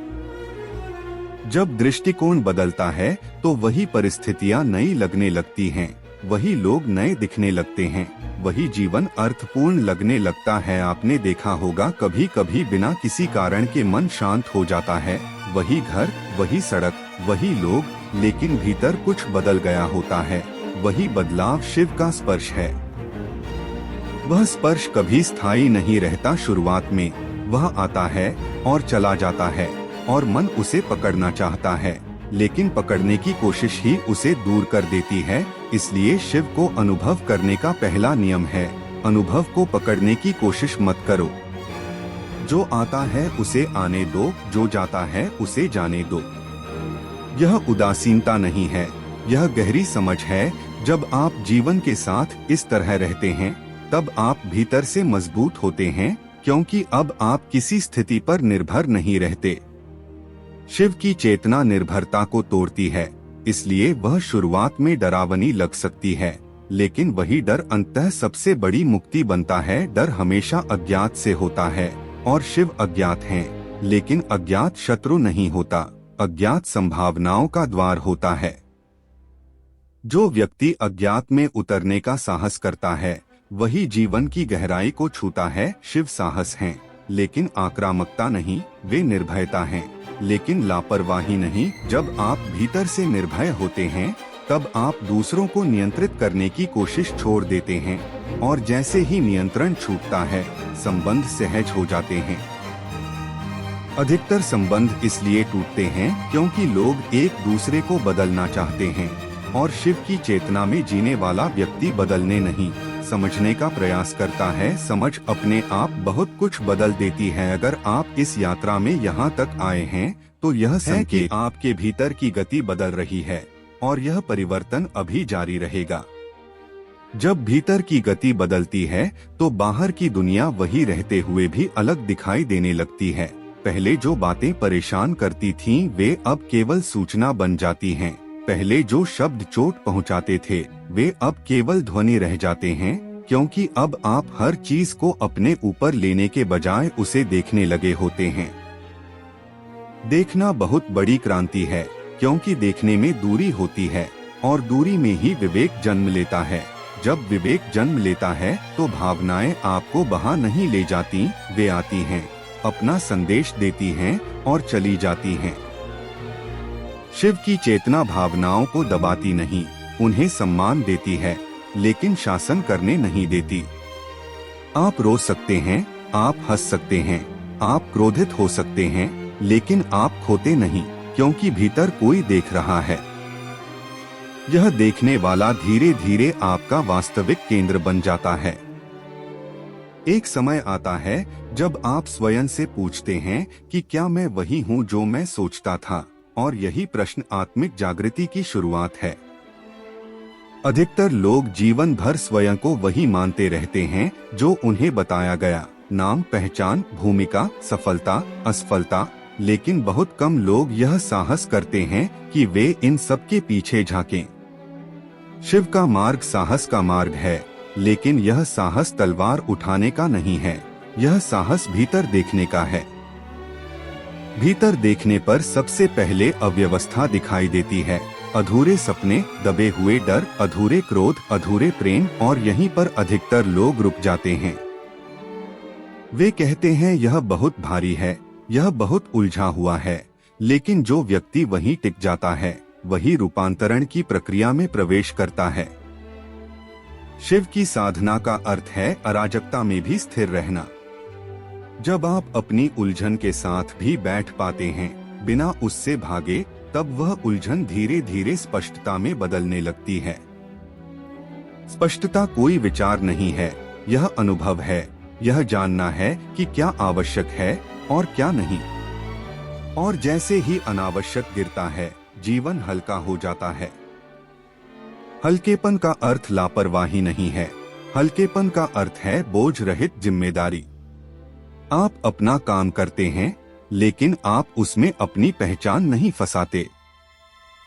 जब दृष्टिकोण बदलता है तो वही परिस्थितियां नई लगने लगती हैं, वही लोग नए दिखने लगते हैं, वही जीवन अर्थपूर्ण लगने लगता है। आपने देखा होगा कभी कभी बिना किसी कारण के मन शांत हो जाता है। वही घर, वही सड़क, वही लोग, लेकिन भीतर कुछ बदल गया होता है। वही बदलाव शिव का स्पर्श है। वह स्पर्श कभी स्थायी नहीं रहता। शुरुआत में वह आता है और चला जाता है, और मन उसे पकड़ना चाहता है, लेकिन पकड़ने की कोशिश ही उसे दूर कर देती है। इसलिए शिव को अनुभव करने का पहला नियम है, अनुभव को पकड़ने की कोशिश मत करो। जो आता है उसे आने दो, जो जाता है उसे जाने दो। यह उदासीनता नहीं है, यह गहरी समझ है। जब आप जीवन के साथ इस तरह रहते हैं, तब आप भीतर से मजबूत होते हैं, क्योंकि अब आप किसी स्थिति पर निर्भर नहीं रहते। शिव की चेतना निर्भरता को तोड़ती है, इसलिए वह शुरुआत में डरावनी लग सकती है, लेकिन वही डर अंततः सबसे बड़ी मुक्ति बनता है। डर हमेशा अज्ञात से होता है, और शिव अज्ञात हैं, लेकिन अज्ञात शत्रु नहीं होता, अज्ञात संभावनाओं का द्वार होता है। जो व्यक्ति अज्ञात में उतरने का साहस करता है, वही जीवन की गहराई को छूता है। शिव साहस हैं, लेकिन आक्रामकता नहीं, वे निर्भयता हैं, लेकिन लापरवाही नहीं। जब आप भीतर से निर्भय होते हैं, तब आप दूसरों को नियंत्रित करने की कोशिश छोड़ देते हैं, और जैसे ही नियंत्रण छूटता है, संबंध सहज हो जाते हैं। अधिकतर संबंध इसलिए टूटते हैं क्योंकि लोग एक दूसरे को बदलना चाहते हैं, और शिव की चेतना में जीने वाला व्यक्ति बदलने नहीं, समझने का प्रयास करता है। समझ अपने आप बहुत कुछ बदल देती है। अगर आप इस यात्रा में यहाँ तक आए हैं, तो यह है कि आपके भीतर की गति बदल रही है, और यह परिवर्तन अभी जारी रहेगा। जब भीतर की गति बदलती है, तो बाहर की दुनिया वही रहते हुए भी अलग दिखाई देने लगती है। पहले जो बातें परेशान करती थीं, वे अब केवल सूचना बन जाती हैं। पहले जो शब्द चोट पहुंचाते थे, वे अब केवल ध्वनि रह जाते हैं, क्योंकि अब आप हर चीज को अपने ऊपर लेने के बजाय उसे देखने लगे होते हैं। देखना बहुत बड़ी क्रांति है, क्योंकि देखने में दूरी होती है, और दूरी में ही विवेक जन्म लेता है। जब विवेक जन्म लेता है, तो भावनाएं आपको बहा नहीं ले जाती, वे आती हैं, अपना संदेश देती हैं और चली जाती हैं। शिव की चेतना भावनाओं को दबाती नहीं, उन्हें सम्मान देती है, लेकिन शासन करने नहीं देती। आप रो सकते हैं, आप हंस सकते हैं, आप क्रोधित हो सकते हैं, लेकिन आप खोते नहीं, क्योंकि भीतर कोई देख रहा है। यह देखने वाला धीरे धीरे आपका वास्तविक केंद्र बन जाता है। एक समय आता है जब आप स्वयं से पूछते हैं कि क्या मैं वही हूँ जो मैं सोचता था, और यही प्रश्न आत्मिक जागृति की शुरुआत है। अधिकतर लोग जीवन भर स्वयं को वही मानते रहते हैं जो उन्हें बताया गया, नाम, पहचान, भूमिका, सफलता, असफलता, लेकिन बहुत कम लोग यह साहस करते हैं कि वे इन सब के पीछे झांकें। शिव का मार्ग साहस का मार्ग है, लेकिन यह साहस तलवार उठाने का नहीं है, यह साहस भीतर देखने का है। भीतर देखने पर सबसे पहले अव्यवस्था दिखाई देती है, अधूरे सपने, दबे हुए डर, अधूरे क्रोध, अधूरे प्रेम, और यहीं पर अधिकतर लोग रुक जाते हैं। वे कहते हैं यह बहुत भारी है, यह बहुत उलझा हुआ है, लेकिन जो व्यक्ति वहीं टिक जाता है, वही रूपांतरण की प्रक्रिया में प्रवेश करता है। शिव की साधना का अर्थ है अराजकता में भी स्थिर रहना। जब आप अपनी उलझन के साथ भी बैठ पाते हैं, बिना उससे भागे, तब वह उलझन धीरे धीरे स्पष्टता में बदलने लगती है। स्पष्टता कोई विचार नहीं है, यह अनुभव है। यह जानना है कि क्या आवश्यक है और क्या नहीं। और जैसे ही अनावश्यक गिरता है, जीवन हल्का हो जाता है। हल्केपन का अर्थ लापरवाही नहीं है, हल्केपन का अर्थ है बोझ रहित जिम्मेदारी। आप अपना काम करते हैं, लेकिन आप उसमें अपनी पहचान नहीं फंसाते।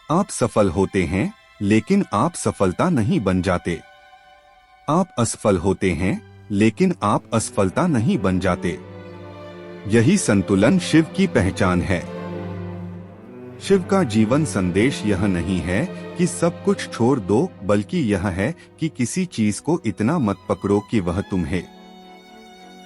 आप सफल होते हैं, लेकिन आप सफलता नहीं बन जाते। आप असफल होते हैं, लेकिन आप असफलता नहीं बन जाते। यही संतुलन शिव की पहचान है। शिव का जीवन संदेश यह नहीं है कि सब कुछ छोड़ दो, बल्कि यह है कि किसी चीज को इतना मत पकड़ो कि वह तुम्हें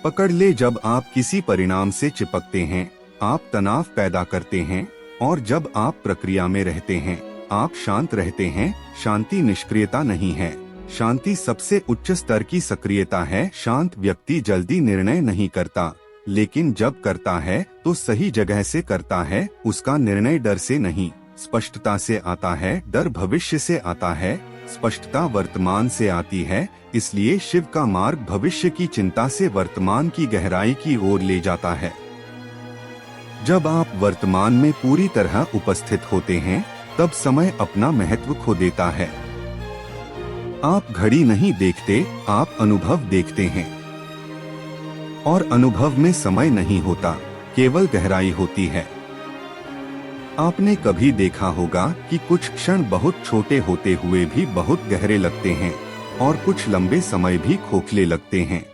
पकड़ ले। जब आप किसी परिणाम से चिपकते हैं, आप तनाव पैदा करते हैं, और जब आप प्रक्रिया में रहते हैं, आप शांत रहते हैं। शांति निष्क्रियता नहीं है, शांति सबसे उच्च स्तर की सक्रियता है। शांत व्यक्ति जल्दी निर्णय नहीं करता, लेकिन जब करता है तो सही जगह से करता है। उसका निर्णय डर से नहीं, स्पष्टता से आता है, डर भविष्य से आता है, स्पष्टता वर्तमान से आती है। इसलिए शिव का मार्ग भविष्य की चिंता से वर्तमान की गहराई की ओर ले जाता है। जब आप वर्तमान में पूरी तरह उपस्थित होते हैं, तब समय अपना महत्व खो देता है। आप घड़ी नहीं देखते, आप अनुभव देखते हैं। और अनुभव में समय नहीं होता, केवल गहराई होती है। आपने कभी देखा होगा कि कुछ क्षण बहुत छोटे होते हुए भी बहुत गहरे लगते हैं और कुछ लंबे समय भी खोखले लगते हैं।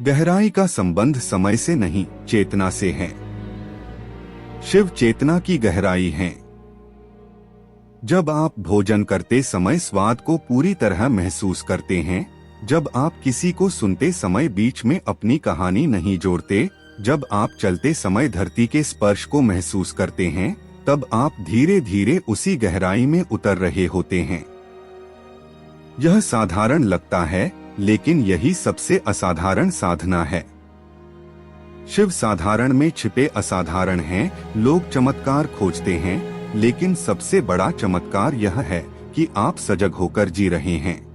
गहराई का संबंध समय से नहीं, चेतना से है। शिव चेतना की गहराई है। जब आप भोजन करते समय स्वाद को पूरी तरह महसूस करते हैं, जब आप किसी को सुनते समय बीच में अपनी कहानी नहीं जोड़ते, जब आप चलते समय धरती के स्पर्श को महसूस करते हैं, तब आप धीरे धीरे उसी गहराई में उतर रहे होते हैं। यह साधारण लगता है, लेकिन यही सबसे असाधारण साधना है। शिव साधारण में छिपे असाधारण हैं। लोग चमत्कार खोजते हैं, लेकिन सबसे बड़ा चमत्कार यह है कि आप सजग होकर जी रहे हैं।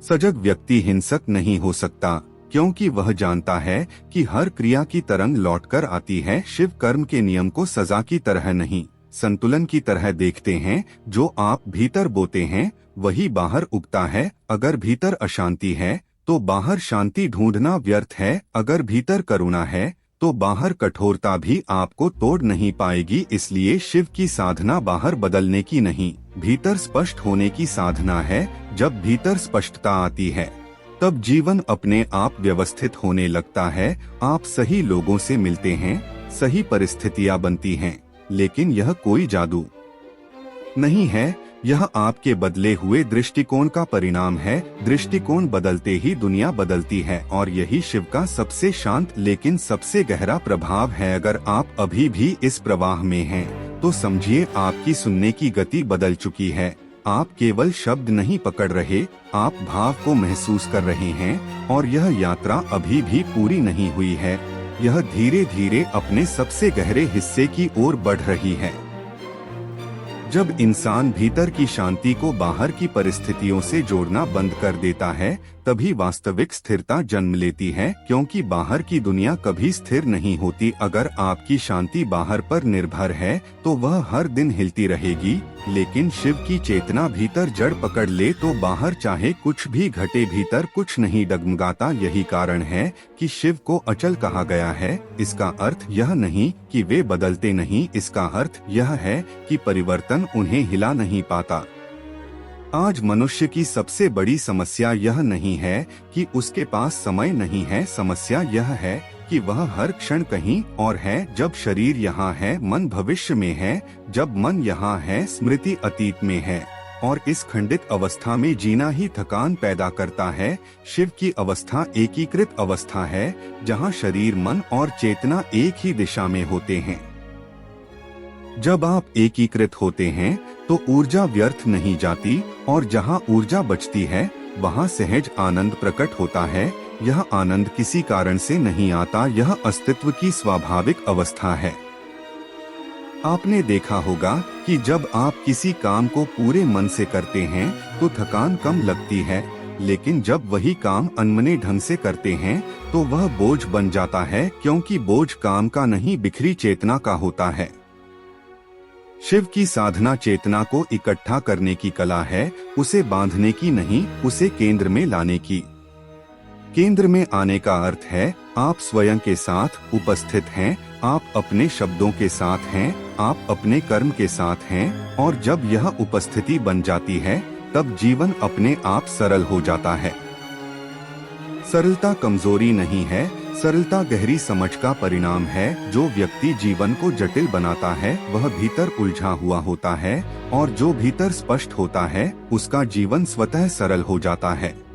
सजग व्यक्ति हिंसक नहीं हो सकता, क्योंकि वह जानता है कि हर क्रिया की तरंग लौटकर आती है। शिव कर्म के नियम को सजा की तरह नहीं, संतुलन की तरह देखते हैं। जो आप भीतर बोते हैं, वही बाहर उगता है। अगर भीतर अशांति है, तो बाहर शांति ढूंढना व्यर्थ है। अगर भीतर करुणा है, तो बाहर कठोरता भी आपको तोड़ नहीं पाएगी। इसलिए शिव की साधना बाहर बदलने की नहीं, भीतर स्पष्ट होने की साधना है। जब भीतर स्पष्टता आती है, तब जीवन अपने आप व्यवस्थित होने लगता है। आप सही लोगों से मिलते हैं, सही परिस्थितियां बनती हैं, लेकिन यह कोई जादू नहीं है। यह आपके बदले हुए दृष्टिकोण का परिणाम है। दृष्टिकोण बदलते ही दुनिया बदलती है, और यही शिव का सबसे शांत लेकिन सबसे गहरा प्रभाव है। अगर आप अभी भी इस प्रवाह में हैं, तो समझिए आपकी सुनने की गति बदल चुकी है। आप केवल शब्द नहीं पकड़ रहे, आप भाव को महसूस कर रहे हैं, और यह यात्रा अभी भी पूरी नहीं हुई है। यह धीरे धीरे अपने सबसे गहरे हिस्से की ओर बढ़ रही है। जब इंसान भीतर की शांति को बाहर की परिस्थितियों से जोड़ना बंद कर देता है, तभी वास्तविक स्थिरता जन्म लेती है। क्योंकि बाहर की दुनिया कभी स्थिर नहीं होती। अगर आपकी शांति बाहर पर निर्भर है, तो वह हर दिन हिलती रहेगी। लेकिन शिव की चेतना भीतर जड़ पकड़ ले, तो बाहर चाहे कुछ भी घटे, भीतर कुछ नहीं डगमगाता। यही कारण है कि शिव को अचल कहा गया है। इसका अर्थ यह नहीं कि वे बदलते नहीं, इसका अर्थ यह है कि परिवर्तन उन्हें हिला नहीं पाता। आज मनुष्य की सबसे बड़ी समस्या यह नहीं है कि उसके पास समय नहीं है। समस्या यह है कि वह हर क्षण कहीं और है। जब शरीर यहाँ है, मन भविष्य में है। जब मन यहाँ है, स्मृति अतीत में है। और इस खंडित अवस्था में जीना ही थकान पैदा करता है। शिव की अवस्था एकीकृत अवस्था है, जहाँ शरीर, मन और चेतना एक ही दिशा में होते हैं। जब आप एकीकृत होते हैं, तो ऊर्जा व्यर्थ नहीं जाती, और जहाँ ऊर्जा बचती है, वहाँ सहज आनंद प्रकट होता है। यह आनंद किसी कारण से नहीं आता, यह अस्तित्व की स्वाभाविक अवस्था है। आपने देखा होगा कि जब आप किसी काम को पूरे मन से करते हैं, तो थकान कम लगती है। लेकिन जब वही काम अनमने ढंग से करते हैं, तो वह बोझ बन जाता है। क्योंकि बोझ काम का नहीं, बिखरी चेतना का होता है। शिव की साधना चेतना को इकट्ठा करने की कला है, उसे बांधने की नहीं, उसे केंद्र में लाने की। केंद्र में आने का अर्थ है आप स्वयं के साथ उपस्थित हैं, आप अपने शब्दों के साथ हैं, आप अपने कर्म के साथ हैं। और जब यह उपस्थिति बन जाती है, तब जीवन अपने आप सरल हो जाता है। सरलता कमजोरी नहीं है, सरलता गहरी समझ का परिणाम है। जो व्यक्ति जीवन को जटिल बनाता है, वह भीतर उलझा हुआ होता है, और जो भीतर स्पष्ट होता है, उसका जीवन स्वतः सरल हो जाता है।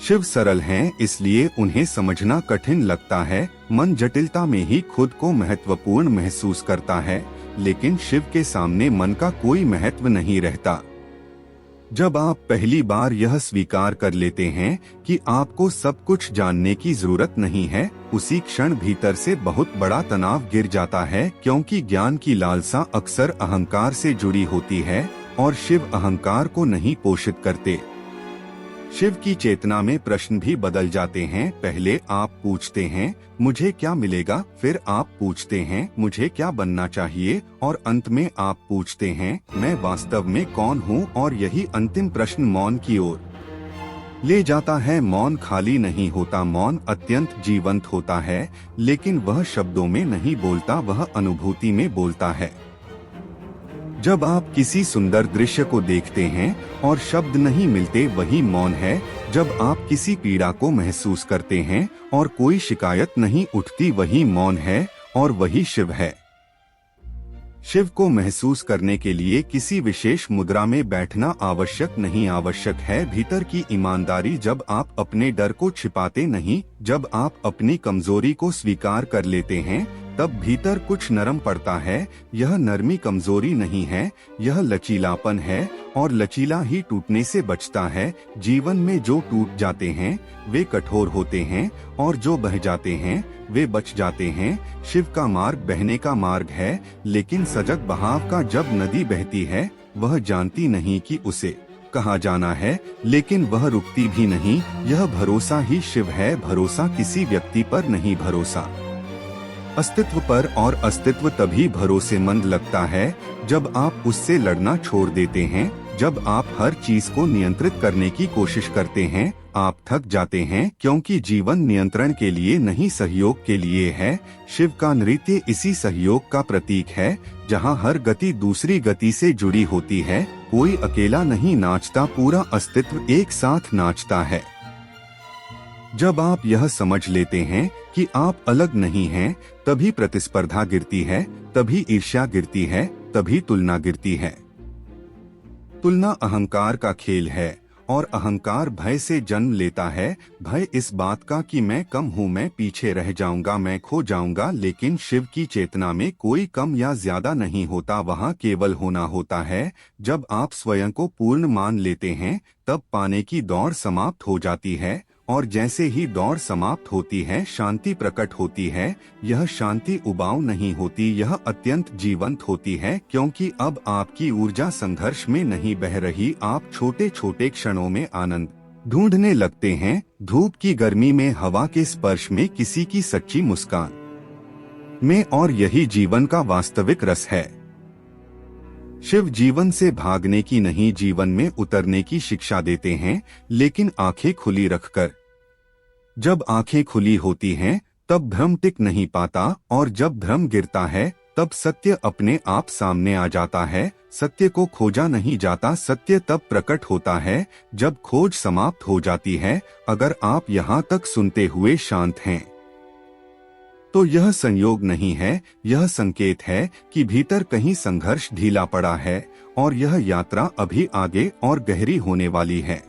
शिव सरल हैं, इसलिए उन्हें समझना कठिन लगता है। मन जटिलता में ही खुद को महत्वपूर्ण महसूस करता है, लेकिन शिव के सामने मन का कोई महत्व नहीं रहता। जब आप पहली बार यह स्वीकार कर लेते हैं कि आपको सब कुछ जानने की जरूरत नहीं है, उसी क्षण भीतर से बहुत बड़ा तनाव गिर जाता है, क्योंकि ज्ञान की लालसा अक्सर अहंकार से जुड़ी होती है और शिव अहंकार को नहीं पोषित करते। शिव की चेतना में प्रश्न भी बदल जाते हैं। पहले आप पूछते हैं मुझे क्या मिलेगा, फिर आप पूछते हैं मुझे क्या बनना चाहिए, और अंत में आप पूछते हैं मैं वास्तव में कौन हूँ। और यही अंतिम प्रश्न मौन की ओर ले जाता है। मौन खाली नहीं होता, मौन अत्यंत जीवंत होता है, लेकिन वह शब्दों में नहीं बोलता, वह अनुभूति में बोलता है। जब आप किसी सुंदर दृश्य को देखते हैं और शब्द नहीं मिलते, वही मौन है। जब आप किसी पीड़ा को महसूस करते हैं और कोई शिकायत नहीं उठती, वही मौन है और वही शिव है। शिव को महसूस करने के लिए किसी विशेष मुद्रा में बैठना आवश्यक नहीं, आवश्यक है भीतर की ईमानदारी। जब आप अपने डर को छिपाते नहीं, जब आप अपनी कमजोरी को स्वीकार कर लेते हैं, तब भीतर कुछ नरम पड़ता है। यह नरमी कमजोरी नहीं है, यह लचीलापन है, और लचीला ही टूटने से बचता है। जीवन में जो टूट जाते हैं वे कठोर होते हैं, और जो बह जाते हैं वे बच जाते हैं। शिव का मार्ग बहने का मार्ग है, लेकिन सजग बहाव का। जब नदी बहती है वह जानती नहीं कि उसे कहाँ जाना है, लेकिन वह रुकती भी नहीं। यह भरोसा ही शिव है। भरोसा किसी व्यक्ति पर नहीं, भरोसा अस्तित्व पर, और अस्तित्व तभी भरोसेमंद लगता है जब आप उससे लड़ना छोड़ देते हैं। जब आप हर चीज को नियंत्रित करने की कोशिश करते हैं, आप थक जाते हैं, क्योंकि जीवन नियंत्रण के लिए नहीं, सहयोग के लिए है। शिव का नृत्य इसी सहयोग का प्रतीक है, जहां हर गति दूसरी गति से जुड़ी होती है। कोई अकेला नहीं नाचता, पूरा अस्तित्व एक साथ नाचता है। जब आप यह समझ लेते हैं कि आप अलग नहीं हैं, तभी प्रतिस्पर्धा गिरती है, तभी ईर्ष्या गिरती है, तभी तुलना गिरती है। तुलना अहंकार का खेल है, और अहंकार भय से जन्म लेता है। भय इस बात का कि मैं कम हूँ, मैं पीछे रह जाऊंगा, मैं खो जाऊंगा। लेकिन शिव की चेतना में कोई कम या ज्यादा नहीं होता, वहाँ केवल होना होता है। जब आप स्वयं को पूर्ण मान लेते हैं, तब पाने की दौड़ समाप्त हो जाती है, और जैसे ही दौड़ समाप्त होती है, शांति प्रकट होती है। यह शांति उबाऊ नहीं होती, यह अत्यंत जीवंत होती है, क्योंकि अब आपकी ऊर्जा संघर्ष में नहीं बह रही। आप छोटे छोटे क्षणों में आनंद ढूंढने लगते हैं, धूप की गर्मी में, हवा के स्पर्श में, किसी की सच्ची मुस्कान में, और यही जीवन का वास्तविक रस है। शिव जीवन से भागने की नहीं, जीवन में उतरने की शिक्षा देते हैं, लेकिन आंखें खुली रखकर। जब आंखें खुली होती हैं, तब भ्रम टिक नहीं पाता, और जब भ्रम गिरता है, तब सत्य अपने आप सामने आ जाता है। सत्य को खोजा नहीं जाता, सत्य तब प्रकट होता है जब खोज समाप्त हो जाती है। अगर आप यहाँ तक सुनते हुए शांत हैं, तो यह संयोग नहीं है, यह संकेत है कि भीतर कहीं संघर्ष ढीला पड़ा है, और यह यात्रा अभी आगे और गहरी होने वाली है।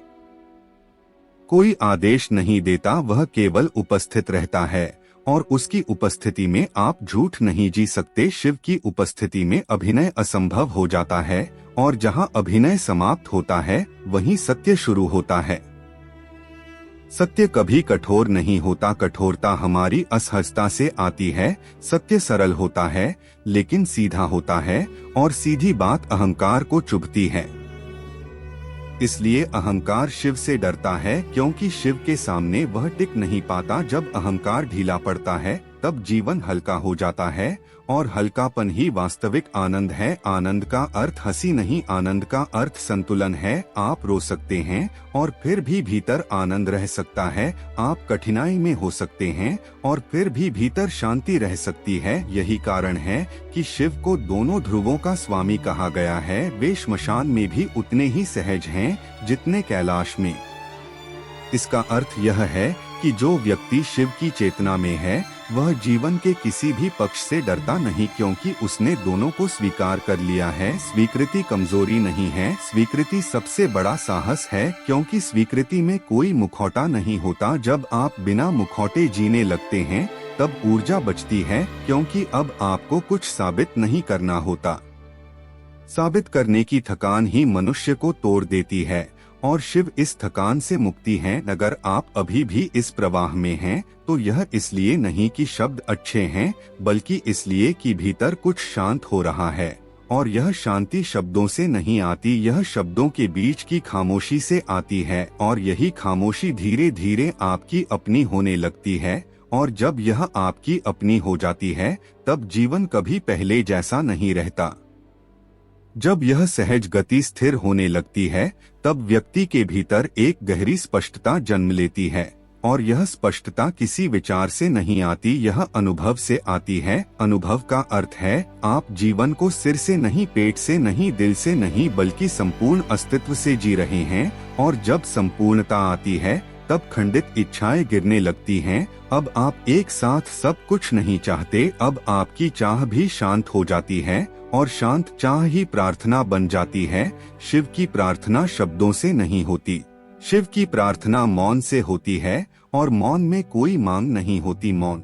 कोई आदेश नहीं देता, वह केवल उपस्थित रहता है, और उसकी उपस्थिति में आप झूठ नहीं जी सकते। शिव की उपस्थिति में अभिनय असंभव हो जाता है, और जहां अभिनय समाप्त होता है, वहीं सत्य शुरू होता है। सत्य कभी कठोर नहीं होता, कठोरता हमारी असहजता से आती है। सत्य सरल होता है, लेकिन सीधा होता है, और सीधी बात अहंकार को चुभती है। इसलिए अहंकार शिव से डरता है, क्योंकि शिव के सामने वह टिक नहीं पाता। जब अहंकार ढीला पड़ता है, तब जीवन हल्का हो जाता है, और हल्कापन ही वास्तविक आनंद है। आनंद का अर्थ हंसी नहीं, आनंद का अर्थ संतुलन है। आप रो सकते हैं और फिर भी भीतर आनंद रह सकता है। आप कठिनाई में हो सकते हैं और फिर भी भीतर शांति रह सकती है। यही कारण है कि शिव को दोनों ध्रुवों का स्वामी कहा गया है। वे श्मशान में भी उतने ही सहज हैं जितने कैलाश में। इसका अर्थ यह है कि जो व्यक्ति शिव की चेतना में है, वह जीवन के किसी भी पक्ष से डरता नहीं, क्योंकि उसने दोनों को स्वीकार कर लिया है। स्वीकृति कमजोरी नहीं है, स्वीकृति सबसे बड़ा साहस है, क्योंकि स्वीकृति में कोई मुखौटा नहीं होता। जब आप बिना मुखौटे जीने लगते हैं, तब ऊर्जा बचती है, क्योंकि अब आपको कुछ साबित नहीं करना होता। साबित करने की थकान ही मनुष्य को तोड़ देती है और शिव इस थकान से मुक्ति है। अगर आप अभी भी इस प्रवाह में हैं, तो यह इसलिए नहीं कि शब्द अच्छे हैं, बल्कि इसलिए कि भीतर कुछ शांत हो रहा है। और यह शांति शब्दों से नहीं आती, यह शब्दों के बीच की खामोशी से आती है। और यही खामोशी धीरे धीरे आपकी अपनी होने लगती है। और जब यह आपकी अपनी हो जाती है, तब जीवन कभी पहले जैसा नहीं रहता। जब यह सहज गति स्थिर होने लगती है, तब व्यक्ति के भीतर एक गहरी स्पष्टता जन्म लेती है। और यह स्पष्टता किसी विचार से नहीं आती, यह अनुभव से आती है। अनुभव का अर्थ है आप जीवन को सिर से नहीं, पेट से नहीं, दिल से नहीं, बल्कि संपूर्ण अस्तित्व से जी रहे हैं। और जब संपूर्णता आती है, तब खंडित इच्छाएं गिरने लगती हैं। अब आप एक साथ सब कुछ नहीं चाहते, अब आपकी चाह भी शांत हो जाती है। और शांत चाह ही प्रार्थना बन जाती है। शिव की प्रार्थना शब्दों से नहीं होती, शिव की प्रार्थना मौन से होती है। और मौन में कोई मांग नहीं होती, मौन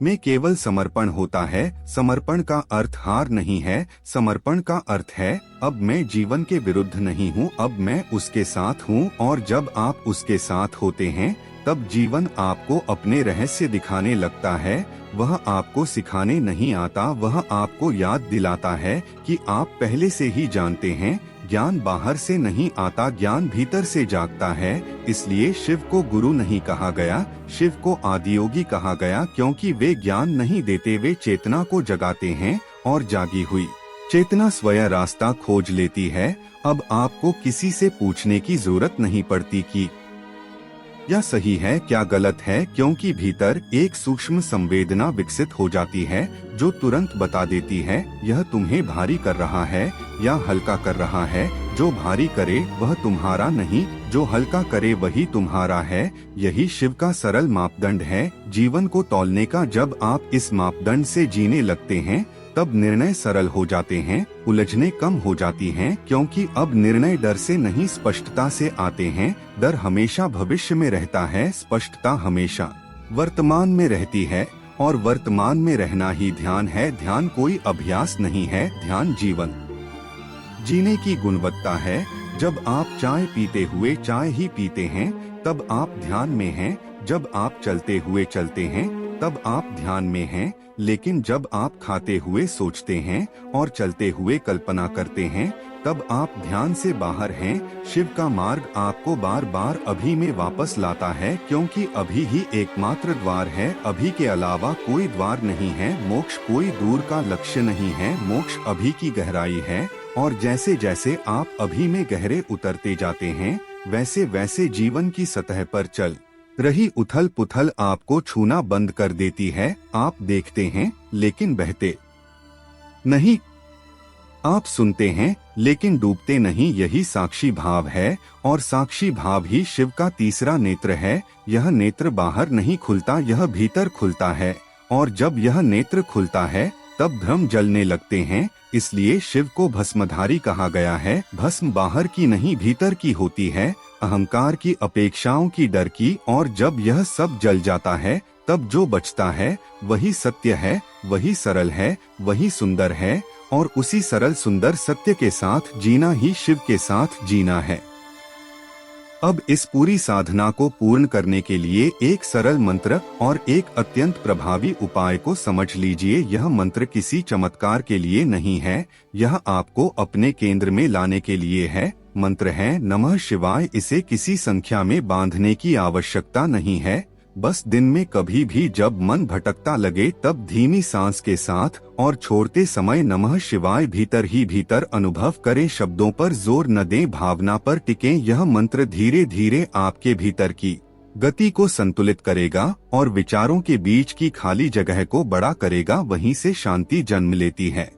में केवल समर्पण होता है। समर्पण का अर्थ हार नहीं है, समर्पण का अर्थ है अब मैं जीवन के विरुद्ध नहीं हूँ, अब मैं उसके साथ हूँ। और जब आप उसके साथ होते हैं, तब जीवन आपको अपने रहस्य दिखाने लगता है। वह आपको सिखाने नहीं आता, वह आपको याद दिलाता है कि आप पहले से ही जानते हैं। ज्ञान बाहर से नहीं आता, ज्ञान भीतर से जागता है। इसलिए शिव को गुरु नहीं कहा गया, शिव को आदियोगी कहा गया, क्योंकि वे ज्ञान नहीं देते, वे चेतना को जगाते हैं। और जागी हुई चेतना स्वयं रास्ता खोज लेती है। अब आपको किसी से पूछने की जरूरत नहीं पड़ती कि क्या सही है क्या गलत है, क्योंकि भीतर एक सूक्ष्म संवेदना विकसित हो जाती है जो तुरंत बता देती है यह तुम्हें भारी कर रहा है या हल्का कर रहा है। जो भारी करे वह तुम्हारा नहीं, जो हल्का करे वही तुम्हारा है। यही शिव का सरल मापदंड है जीवन को तौलने का। जब आप इस मापदंड से जीने लगते हैं, तब निर्णय सरल हो जाते हैं, उलझने कम हो जाती हैं, क्योंकि अब निर्णय डर से नहीं स्पष्टता से आते हैं। डर हमेशा भविष्य में रहता है, स्पष्टता हमेशा वर्तमान में रहती है। और वर्तमान में रहना ही ध्यान है। ध्यान कोई अभ्यास नहीं है, ध्यान जीवन जीने की गुणवत्ता है। जब आप चाय पीते हुए चाय ही पीते हैं, तब आप ध्यान में हैं। जब आप चलते हुए चलते हैं, तब आप ध्यान में हैं। लेकिन जब आप खाते हुए सोचते हैं और चलते हुए कल्पना करते हैं, तब आप ध्यान से बाहर हैं। शिव का मार्ग आपको बार बार अभी में वापस लाता है, क्योंकि अभी ही एकमात्र द्वार है। अभी के अलावा कोई द्वार नहीं है। मोक्ष कोई दूर का लक्ष्य नहीं है, मोक्ष अभी की गहराई है। और जैसे जैसे आप अभी में गहरे उतरते जाते हैं, वैसे वैसे जीवन की सतह पर चल रही उथल पुथल आपको छूना बंद कर देती है। आप देखते हैं लेकिन बहते नहीं, आप सुनते हैं लेकिन डूबते नहीं। यही साक्षी भाव है। और साक्षी भाव ही शिव का तीसरा नेत्र है। यह नेत्र बाहर नहीं खुलता, यह भीतर खुलता है। और जब यह नेत्र खुलता है, तब भ्रम जलने लगते हैं। इसलिए शिव को भस्मधारी कहा गया है। भस्म बाहर की नहीं, भीतर की होती है, अहंकार की, अपेक्षाओं की, डर की। और जब यह सब जल जाता है, तब जो बचता है वही सत्य है, वही सरल है, वही सुंदर है। और उसी सरल सुंदर सत्य के साथ जीना ही शिव के साथ जीना है। अब इस पूरी साधना को पूर्ण करने के लिए एक सरल मंत्र और एक अत्यंत प्रभावी उपाय को समझ लीजिए। यह मंत्र किसी चमत्कार के लिए नहीं है, यह आपको अपने केंद्र में लाने के लिए है। मंत्र है नमः शिवाय। इसे किसी संख्या में बांधने की आवश्यकता नहीं है। बस दिन में कभी भी जब मन भटकता लगे, तब धीमी सांस के साथ और छोड़ते समय नमः शिवाय भीतर ही भीतर अनुभव करें। शब्दों पर जोर न दें, भावना पर टिकें। यह मंत्र धीरे धीरे आपके भीतर की गति को संतुलित करेगा और विचारों के बीच की खाली जगह को बड़ा करेगा। वहीं से शांति जन्म लेती है।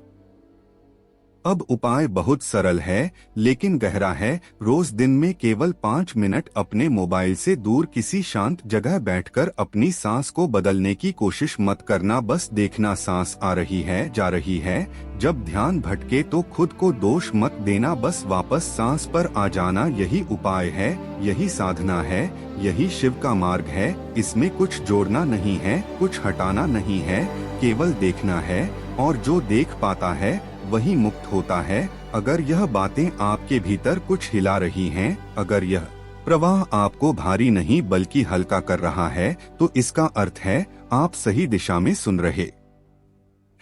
अब उपाय बहुत सरल है लेकिन गहरा है। रोज दिन में केवल 5 मिनट अपने मोबाइल से दूर किसी शांत जगह बैठकर अपनी सांस को बदलने की कोशिश मत करना। बस देखना सांस आ रही है, जा रही है। जब ध्यान भटके तो खुद को दोष मत देना, बस वापस सांस पर आ जाना। यही उपाय है, यही साधना है, यही शिव का मार्ग है। इसमें कुछ जोड़ना नहीं है, कुछ हटाना नहीं है, केवल देखना है। और जो देख पाता है वही मुक्त होता है। अगर यह बातें आपके भीतर कुछ हिला रही हैं, अगर यह प्रवाह आपको भारी नहीं बल्कि हल्का कर रहा है, तो इसका अर्थ है आप सही दिशा में सुन रहे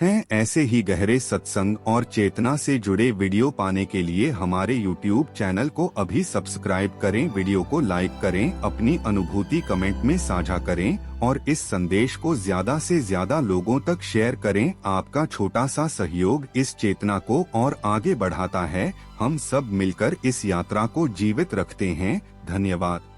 हैं। ऐसे ही गहरे सत्संग और चेतना से जुड़े वीडियो पाने के लिए हमारे YouTube चैनल को अभी सब्सक्राइब करें, वीडियो को लाइक करें, अपनी अनुभूति कमेंट में साझा करें और इस संदेश को ज्यादा से ज्यादा लोगों तक शेयर करें। आपका छोटा सा सहयोग इस चेतना को और आगे बढ़ाता है। हम सब मिलकर इस यात्रा को जीवित रखते हैं। धन्यवाद।